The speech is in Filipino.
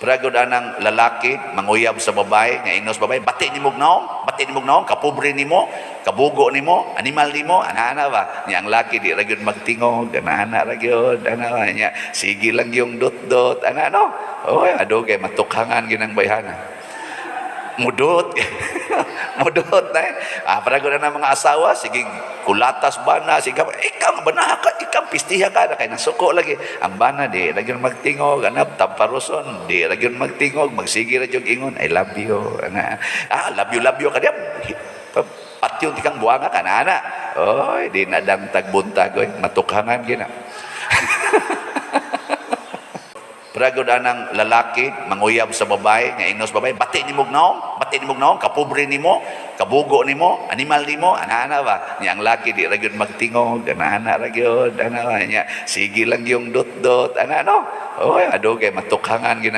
Pragod anang lalaki manguyab sa babae nga ingnos babae, bati nimo gnaon, kapobre nimo, kabugo nimo, animal nimo, ana ba? Nya ang laki di ra gyud magtingog, ana ra gyud, ana ba nya. Sige lang yung dot-dot, ana no. Oy, adugay matukhangan ginang bayhana. Mudot mudot na parago na ng mga asawa sige kulatas bana sige ikaw bana ka ikaw pistiha ka na kay nasuko lagi ang bana di lagi magtingog anap tamparuson di lagi magtingog magsige ra jud ingon I love you ana love you ka diya patyon tikang buanga ka na ana oy di nadang tagbuntag oy matukhangan gina. Pragod anang lalaki manguyab sa babae nga ingnos babae, bati nimo gnaon, kapobre nimo, kabugo nimo, animal nimo, ana ba? Nya ang laki di ra gyud magtingog, ana ra gyud, ana ba nya. Sige lang yung dot-dot, ana no. Oy, adugay matukhangan ginang